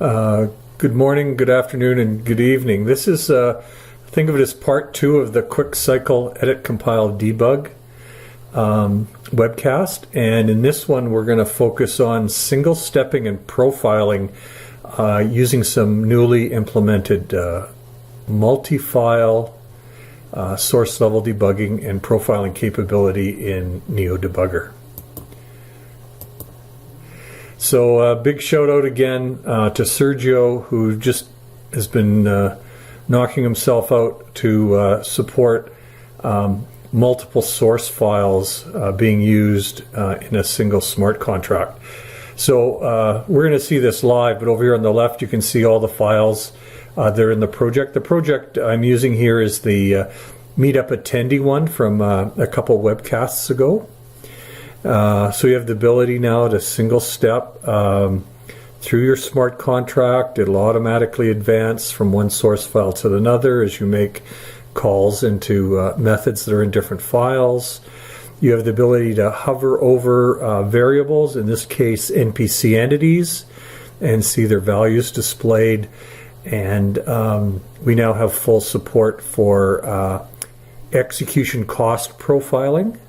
Good morning, good afternoon, and good evening. This is, think of it as part 2 of the quick cycle Edit-Compile-Debug webcast. And in this one, we're going to focus on single stepping and profiling using some newly implemented multi-file source level debugging and profiling capability in NEO Debugger. So big shout out again to Sergio, who just has been knocking himself out to support multiple source files being used in a single smart contract. So we're going to see this live, but over here on the left you can see all the files that are in the project. The project I'm using here is the Meetup attendee one from a couple webcasts ago. So you have the ability now to single step through your smart contract. It'll automatically advance from one source file to another as you make calls into methods that are in different files. You have the ability to hover over variables, in this case NPC entities, and see their values displayed. And we now have full support for execution cost profiling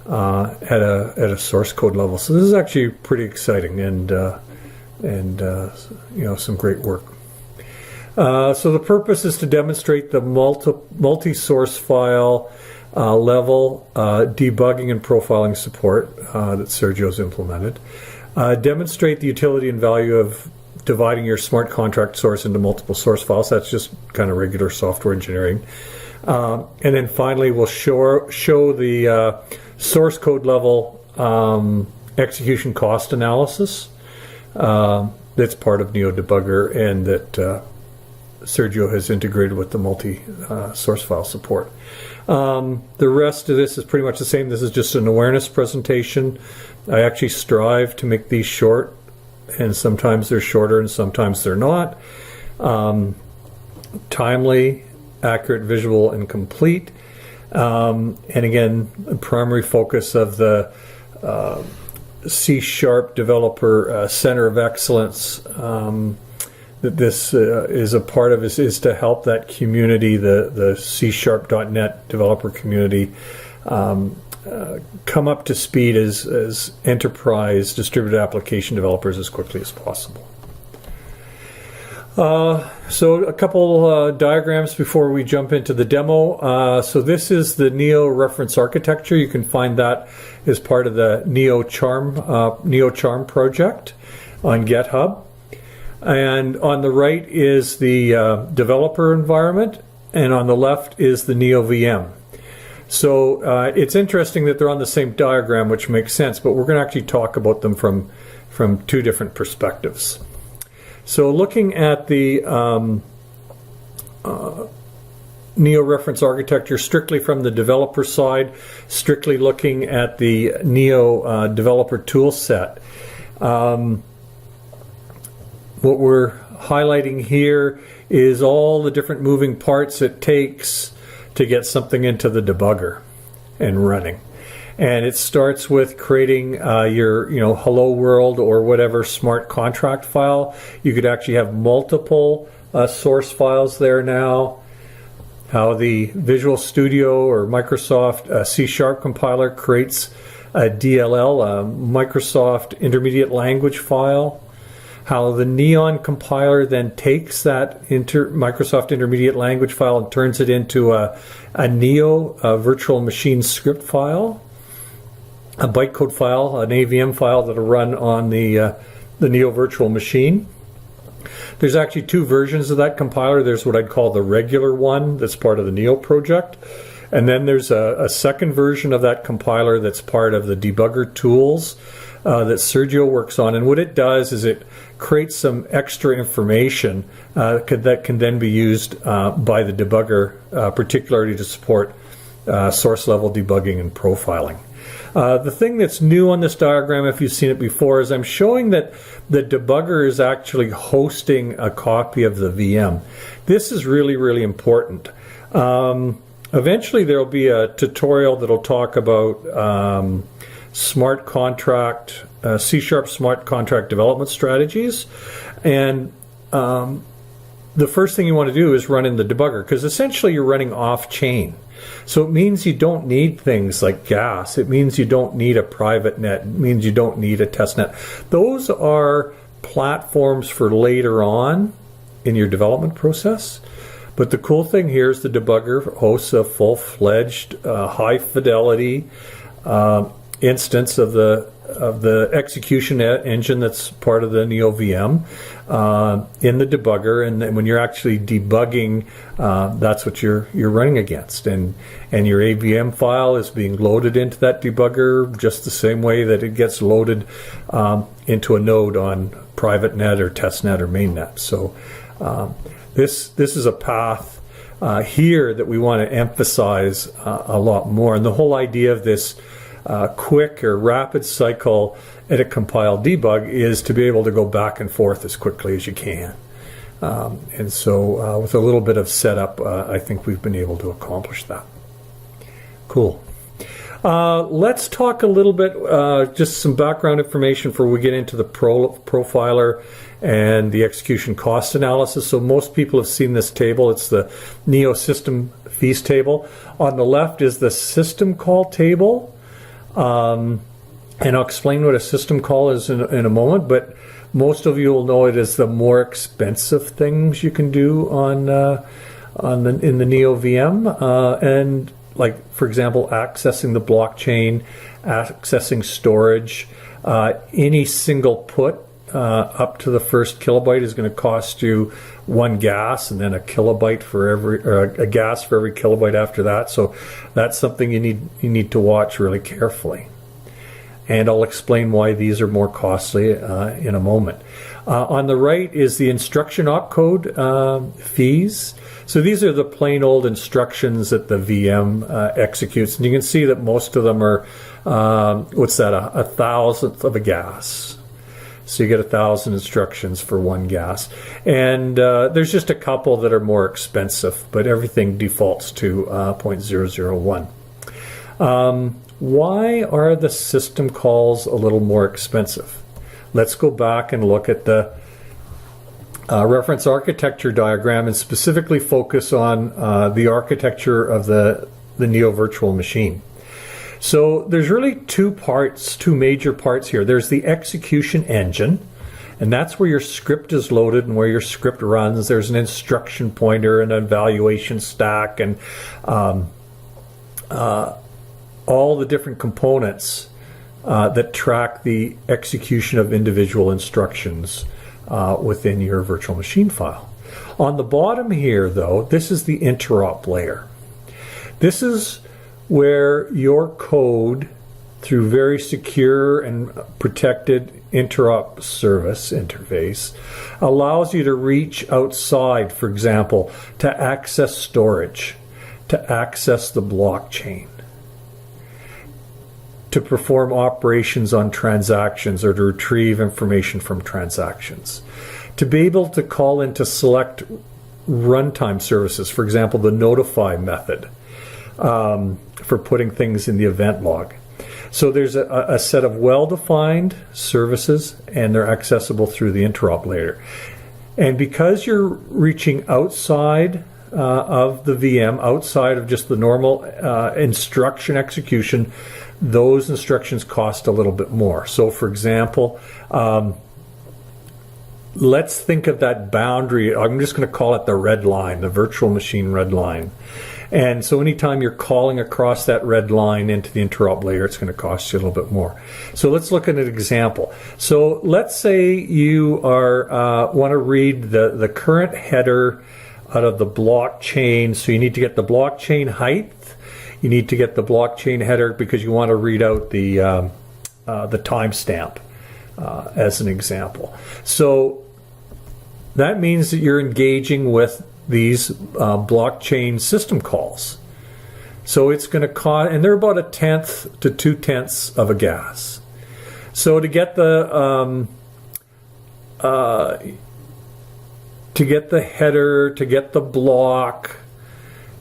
at a source code level. So this is actually pretty exciting and you know, some great work. So the purpose is to demonstrate the multi-source file level debugging and profiling support that Sergio's implemented. Demonstrate the utility and value of dividing your smart contract source into multiple source files. That's just kind of regular software engineering. And then finally, we'll show the source code level execution cost analysis that's part of NEO Debugger and that Sergio has integrated with the multi-source file support. The rest of this is pretty much the same. This is just an awareness presentation. I actually strive to make these short, and sometimes they're shorter and sometimes they're not. Timely, accurate, visual, and complete. And again, the primary focus of the C# Developer Center of Excellence that this is a part of is to help that community, the C#.NET developer community, come up to speed as enterprise distributed application developers as quickly as possible. So a couple diagrams before we jump into the demo. So this is the NEO reference architecture. You can find that as part of the NEO Charm project on GitHub. And on the right is the developer environment, and on the left is the NEO VM. So it's interesting that they're on the same diagram, which makes sense, but we're going to actually talk about them from two different perspectives. So looking at the NEO reference architecture strictly from the developer side, strictly looking at the NEO developer tool set, what we're highlighting here is all the different moving parts it takes to get something into the debugger and running. And it starts with creating your hello world or whatever smart contract file. You could actually have multiple source files there now. How the Visual Studio or Microsoft C# compiler creates a DLL, a Microsoft Intermediate Language file. How the Neon compiler then takes that Microsoft Intermediate Language file and turns it into a NEO virtual machine script file, a bytecode file, an AVM file that'll run on the NEO virtual machine. There's actually two versions of that compiler. There's what I'd call the regular one that's part of the NEO project. And then there's a second version of that compiler that's part of the debugger tools that Sergio works on. And what it does is it creates some extra information that can then be used by the debugger, particularly to support source level debugging and profiling. The thing that's new on this diagram, if you've seen it before, is I'm showing that the debugger is actually hosting a copy of the VM. This is really, really important. Eventually there will be a tutorial that will talk about smart contract, C# smart contract development strategies. And the first thing you want to do is run in the debugger, because essentially you're running off-chain. So it means you don't need things like gas. It means you don't need a private net. It means you don't need a test net. Those are platforms for later on in your development process. But the cool thing here is the debugger hosts a full-fledged, high-fidelity instance of the execution engine that's part of the NEO VM in the debugger, and then when you're actually debugging, that's what you're running against, and your AVM file is being loaded into that debugger just the same way that it gets loaded into a node on private net or test net or mainnet. So this is a path here that we want to emphasize a lot more, and the whole idea of this quick or rapid cycle edit, compile, debug is to be able to go back and forth as quickly as you can. And so with a little bit of setup, I think we've been able to accomplish that. Cool. Let's talk a little bit, just some background information before we get into the profiler and the execution cost analysis. So most people have seen this table. It's the NEO system fees table. On the left is the system call table. And I'll explain what a system call is in a moment, but most of you will know it as the more expensive things you can do in the NEO VM, and like, for example, accessing the blockchain, accessing storage. Any single put up to the first kilobyte is going to cost you 1 gas, and then a kilobyte for a gas for every kilobyte after that. So that's something you need to watch really carefully. And I'll explain why these are more costly in a moment. On the right is the instruction opcode fees. So these are the plain old instructions that the VM executes. And you can see that most of them are, what's that, a thousandth of a gas. So you get 1,000 instructions for 1 gas. And there's just a couple that are more expensive, but everything defaults to 0.001. Why are the system calls a little more expensive? Let's go back and look at the reference architecture diagram and specifically focus on the architecture of the NEO virtual machine. So there's really two major parts here. There's the execution engine, and that's where your script is loaded and where your script runs. There's an instruction pointer and an evaluation stack and all the different components that track the execution of individual instructions within your virtual machine file. On the bottom here, though, this is the interop layer. This is where your code, through very secure and protected interop service interface, allows you to reach outside, for example, to access storage, to access the blockchain, to perform operations on transactions or to retrieve information from transactions, to be able to call into select runtime services, for example, the notify method, for putting things in the event log. So there's a set of well-defined services, and they're accessible through the interop layer. And because you're reaching outside of the VM, outside of just the normal instruction execution, those instructions cost a little bit more. So for example, let's think of that boundary. I'm just going to call it the red line, the virtual machine red line. And so anytime you're calling across that red line into the interop layer, it's going to cost you a little bit more. So let's look at an example. So let's say you are want to read the current header out of the blockchain. So you need to get the blockchain height. You need to get the blockchain header because you want to read out the timestamp as an example. So that means that you're engaging with these blockchain system calls. So it's going to cost, and they're about 1/10 to 2/10 of a gas. So to get the header, to get the block,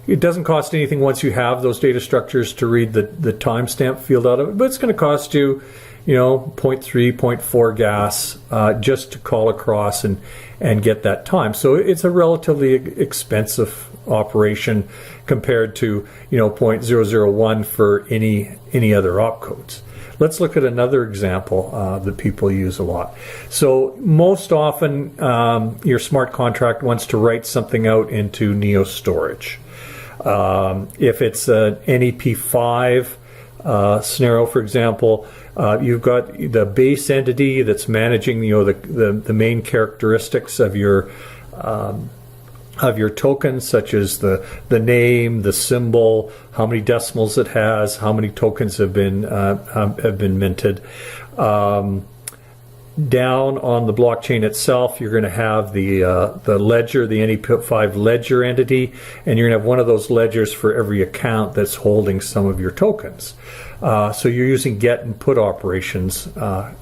it doesn't cost anything once you have those data structures to read the timestamp field out of it, but it's going to cost you, 0.3, 0.4 gas just to call across and get that time. So it's a relatively expensive operation compared to 0.001 for any other opcodes. Let's look at another example that people use a lot. So most often your smart contract wants to write something out into NEO storage. If it's an NEP5 scenario, for example, you've got the base entity that's managing the main characteristics of your tokens, such as the name, the symbol, how many decimals it has, how many tokens have been minted. Down on the blockchain itself, you're going to have the ledger, the NEP5 ledger entity, and you're going to have one of those ledgers for every account that's holding some of your tokens. So you're using get and put operations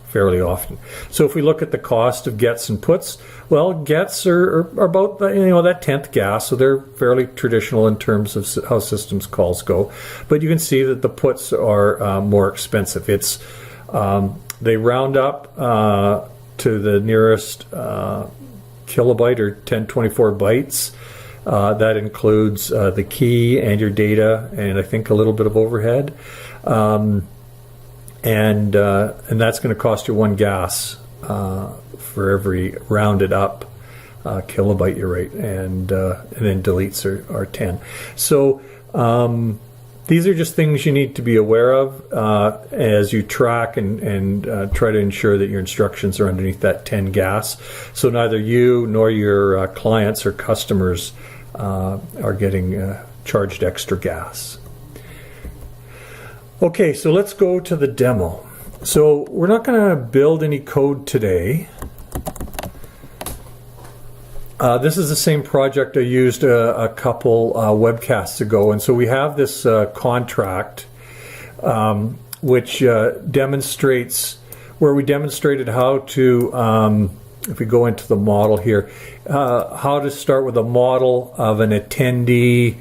fairly often. So if we look at the cost of gets and puts, well, gets are about that 10th gas, so they're fairly traditional in terms of how systems calls go. But you can see that the puts are more expensive. It's they round up to the nearest kilobyte or 1024 bytes. That includes the key and your data, and I think a little bit of overhead. And that's going to cost you 1 gas for every rounded up kilobyte you write, and then deletes are 10. So these are just things you need to be aware of as you track and try to ensure that your instructions are underneath that 10 gas. So neither you nor your clients or customers are getting charged extra gas. Okay, so let's go to the demo. So we're not going to build any code today. This is the same project I used a couple webcasts ago, and so we have this contract which demonstrates, where we demonstrated how to, if we go into the model here, how to start with a model of an attendee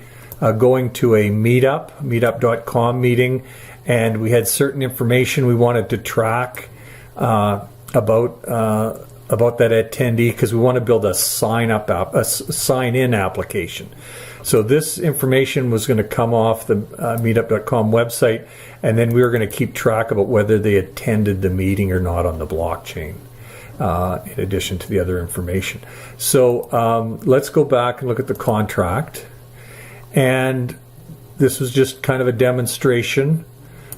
going to a meetup.com meeting, and we had certain information we wanted to track about that attendee, because we want to build a sign-in application. So this information was going to come off the meetup.com website, and then we were going to keep track about whether they attended the meeting or not on the blockchain, in addition to the other information. So let's go back and look at the contract. And this was just kind of a demonstration.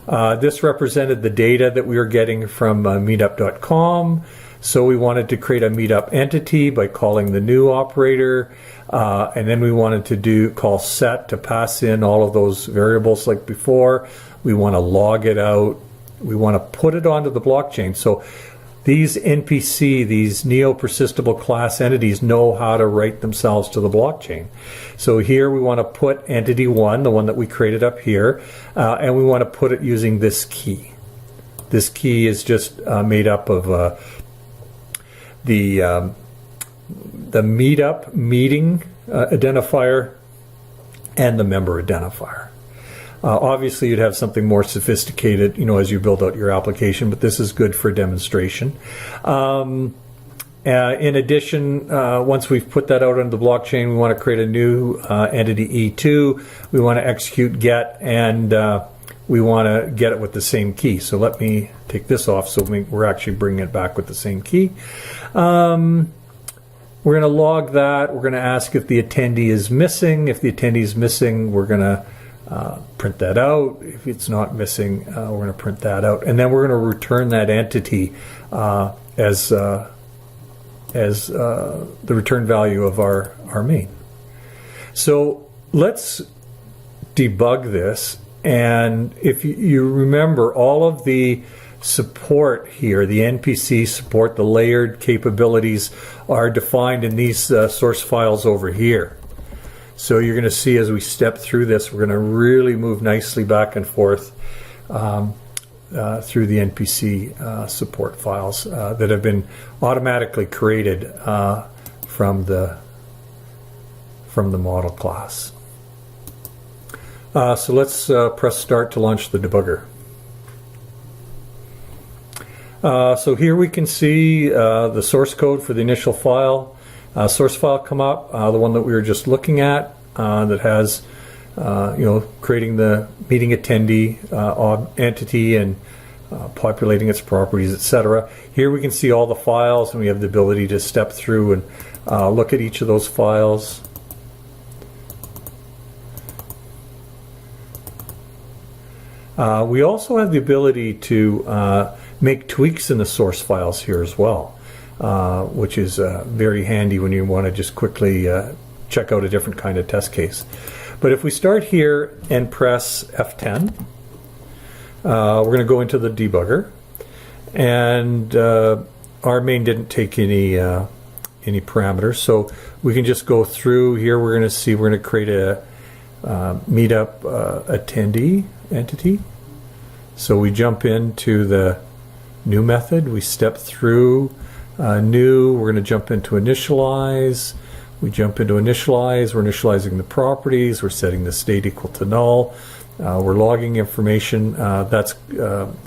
This represented the data that we were getting from meetup.com. So we wanted to create a meetup entity by calling the new operator, and then we wanted to call set to pass in all of those variables like before. We want to log it out. We want to put it onto the blockchain. So these NPC, these NEO persistable class entities, know how to write themselves to the blockchain. So here we want to put entity 1, the one that we created up here, and we want to put it using this key. This key is just made up of the meetup meeting identifier and the member identifier. Obviously, you'd have something more sophisticated, as you build out your application, but this is good for demonstration. In addition, once we've put that out on the blockchain, we want to create a new entity E2. We want to execute get, and we want to get it with the same key. So let me take this off so we're actually bringing it back with the same key. We're going to log that. We're going to ask if the attendee is missing. If the attendee is missing, we're going to print that out. If it's not missing, we're going to print that out. And then we're going to return that entity as the return value of our main. So let's debug this. And if you remember, all of the support here, the NPC support, the layered capabilities are defined in these source files over here. So you're going to see as we step through this, we're going to really move nicely back and forth through the NPC support files that have been automatically created from the model class. So let's press start to launch the debugger. So here we can see the source code for the initial file. Source file come up, the one that we were just looking at, that has creating the meeting attendee entity and populating its properties, etc. Here we can see all the files, and we have the ability to step through and look at each of those files. We also have the ability to make tweaks in the source files here as well, which is very handy when you want to just quickly check out a different kind of test case. But if we start here and press F10, we're going to go into the debugger, and our main didn't take any parameters, so we can just go through here. We're going to create a meetup attendee entity. So we jump into the new method, we step through new, we're going to jump into initialize. We jump into initialize, we're initializing the properties, we're setting the state equal to null, we're logging information, that's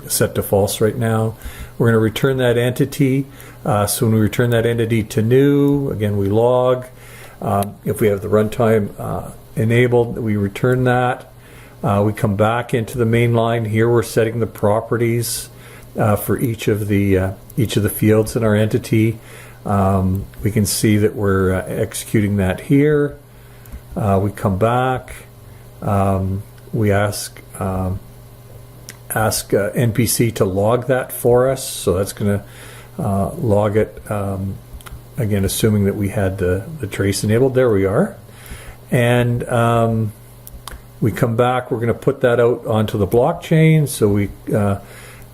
set to false right now. We're going to return that entity, so when we return that entity to new, again we log. If we have the runtime enabled, we return that. We come back into the main line. Here we're setting the properties for each of the fields in our entity. We can see that we're executing that here. We come back. We ask NPC to log that for us. So that's going to log it, again, assuming that we had the trace enabled. There we are. And we come back. We're going to put that out onto the blockchain. So we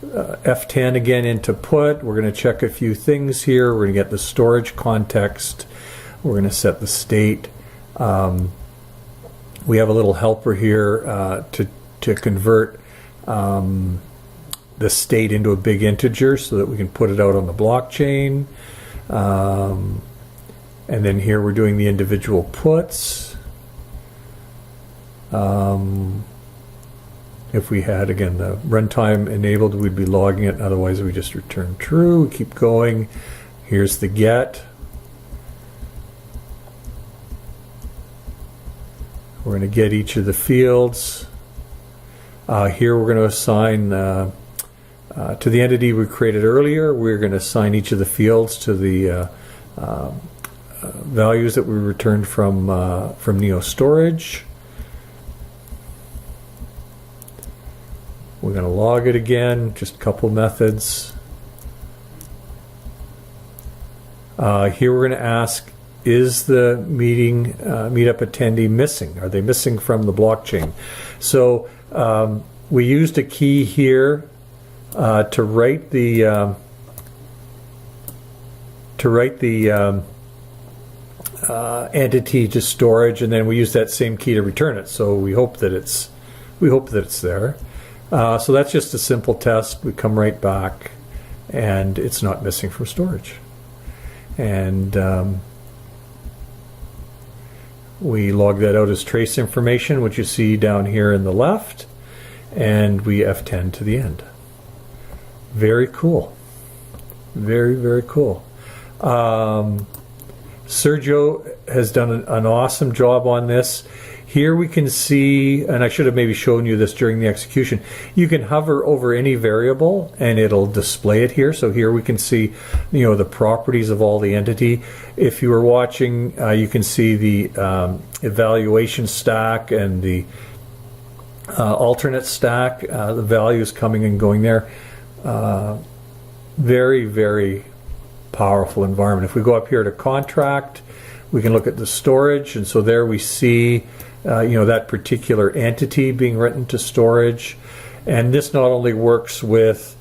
F10 again into put. We're going to check a few things here. We're going to get the storage context. We're going to set the state. We have a little helper here to convert the state into a big integer so that we can put it out on the blockchain. And then here we're doing the individual puts. If we had, again, the runtime enabled, we'd be logging it. Otherwise, we just return true. We keep going. Here's the get. We're going to get each of the fields. Here we're going to assign to the entity we created earlier. We're going to assign each of the fields to the values that we returned from NEO storage. We're going to log it again, just a couple methods. Here we're going to ask, is the meetup attendee missing? Are they missing from the blockchain? So we used a key here to write the entity to storage, and then we use that same key to return it. So we hope that it's there. So that's just a simple test. We come right back, and it's not missing from storage. And we log that out as trace information, which you see down here in the left, and we F10 to the end. Very cool. Very, very cool. Sergio has done an awesome job on this. Here we can see, and I should have maybe shown you this during the execution, you can hover over any variable and it'll display it here. So here we can see, the properties of all the entity. If you were watching, you can see the evaluation stack and the alternate stack, the values coming and going there. Very, very powerful environment. If we go up here to contract, we can look at the storage, and so there we see that particular entity being written to storage. And this not only works with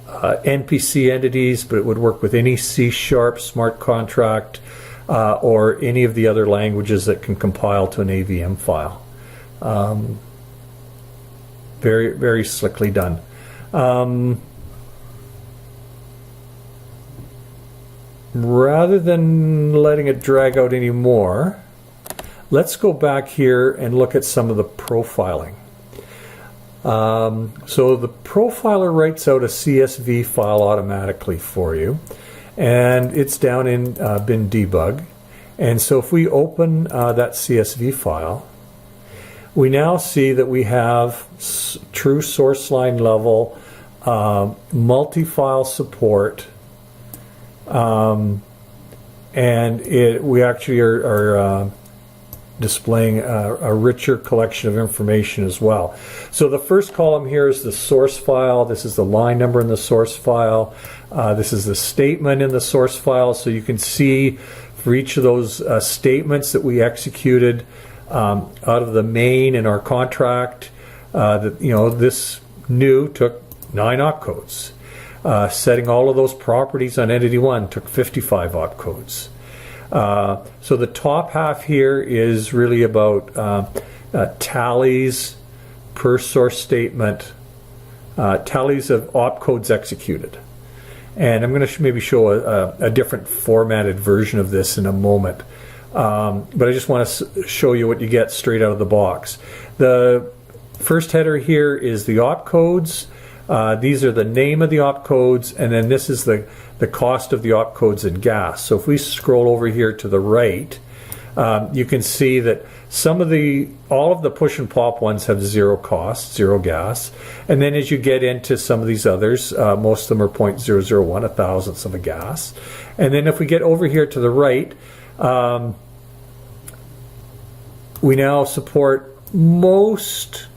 NPC entities, but it would work with any C# smart contract or any of the other languages that can compile to an AVM file. Very, very slickly done. Rather than letting it drag out anymore, Let's go back here and look at some of the profiling. So the profiler writes out a CSV file automatically for you, and it's down in bin debug. And so if we open that CSV file, we now see that we have true source line level, multi-file support, and we actually are displaying a richer collection of information as well. So the first column here is the source file. This is the line number in the source file. This is the statement in the source file. So you can see for each of those statements that we executed out of the main in our contract, that this new took 9 opcodes. Setting all of those properties on entity 1 took 55 opcodes. So the top half here is really about tallies per source statement, tallies of opcodes executed. And I'm going to maybe show a different formatted version of this in a moment. But I just want to show you what you get straight out of the box. The first header here is the opcodes. These are the name of the opcodes, and then this is the cost of the opcodes in gas. So if we scroll over here to the right, you can see that all of the push and pop ones have 0 cost, 0 gas. And then as you get into some of these others, most of them are 0.001, a thousandth of a gas. And then if we get over here to the right, we now support most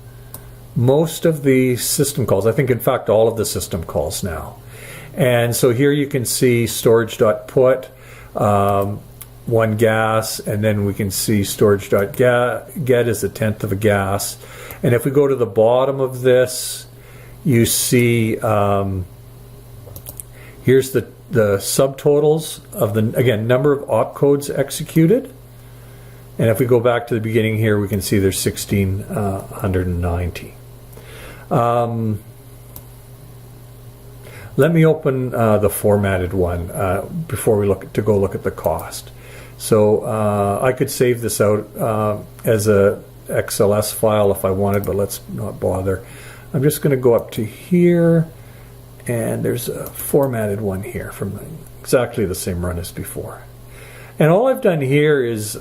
of the system calls. I think, in fact, all of the system calls now. And so here you can see storage.put, 1 gas, and then we can see storage.get is a tenth of a gas. And if we go to the bottom of this, you see here's the subtotals of the, again, number of opcodes executed. And if we go back to the beginning here, we can see there's 1,690. Let me open the formatted one before we go look at the cost. So I could save this out as a XLS file if I wanted, but let's not bother. I'm just going to go up to here, and there's a formatted one here from exactly the same run as before. And all I've done here is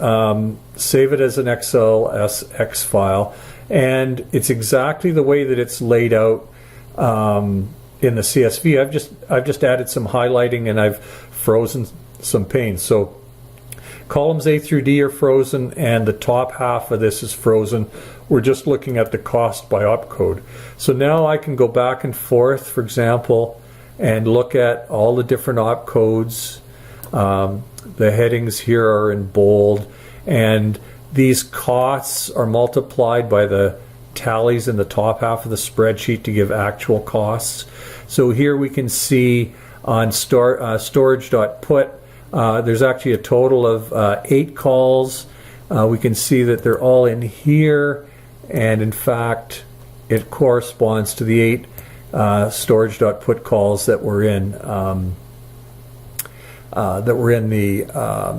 save it as an XLSX file, and it's exactly the way that it's laid out in the CSV. I've just added some highlighting, and I've frozen some panes. So columns A through D are frozen, and the top half of this is frozen. We're just looking at the cost by opcode. So now I can go back and forth, for example, and look at all the different opcodes. The headings here are in bold, and these costs are multiplied by the tallies in the top half of the spreadsheet to give actual costs. So here we can see on storage.put, there's actually a total of 8 calls. We can see that they're all in here, and in fact it corresponds to the 8 storage.put calls that were in the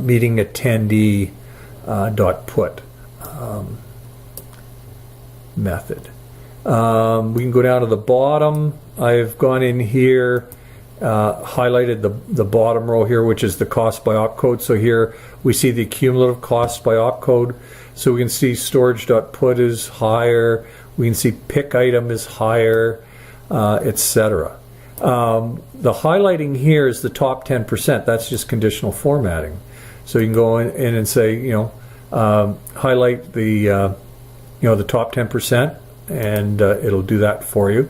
meeting attendee .put method. We can go down to the bottom. I've gone in here, highlighted the bottom row here, which is the cost by opcode. So here we see the cumulative cost by opcode. So we can see storage.put is higher. We can see pick item is higher, etc. The highlighting here is the top 10%. That's just conditional formatting. So you can go in and say, highlight the top 10%, and it'll do that for you.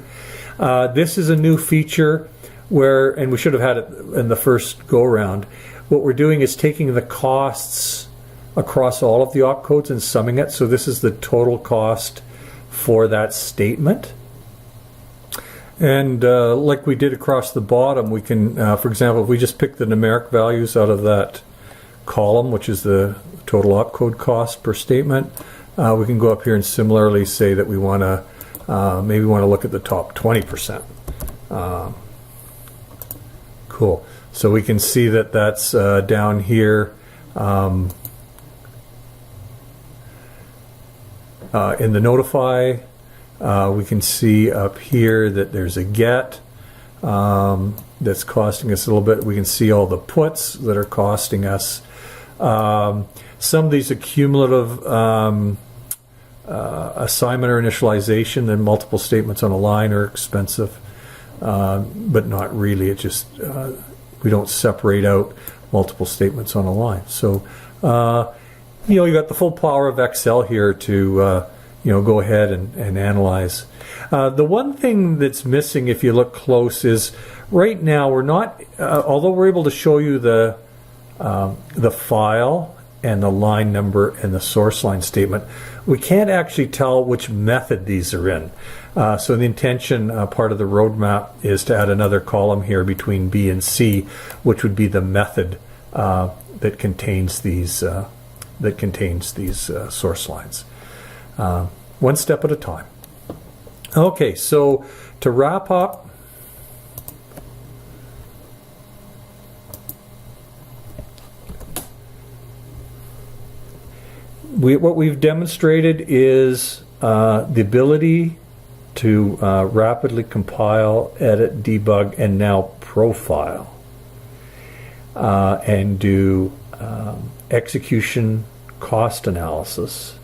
This is a new feature and we should have had it in the first go around. What we're doing is taking the costs across all of the opcodes and summing it. So this is the total cost for that statement. And like we did across the bottom, we can, for example, if we just pick the numeric values out of that column, which is the total opcode cost per statement, we can go up here and similarly say that we want to maybe want to look at the top 20%. Cool. So we can see that that's down here. In the notify, we can see up here that there's a get that's costing us a little bit. We can see all the puts that are costing us. Some of these accumulative assignment or initialization, then multiple statements on a line are expensive, but not really. It just we don't separate out multiple statements on a line. So you got the full power of Excel here to go ahead and analyze. The one thing that's missing, if you look close, is right now we're not. Although we're able to show you the file and the line number and the source line statement, we can't actually tell which method these are in. So the intention, part of the roadmap, is to add another column here between B and C, which would be the method that contains these source lines. One step at a time. Okay, so to wrap up, what we've demonstrated is the ability to rapidly compile, edit, debug, and now profile, and do execution cost analysis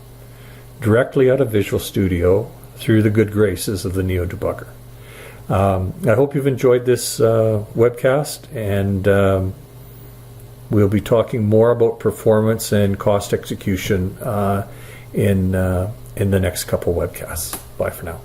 directly out of Visual Studio through the good graces of the NEO Debugger. I hope you've enjoyed this webcast, and we'll be talking more about performance and cost execution in the next couple webcasts. Bye for now.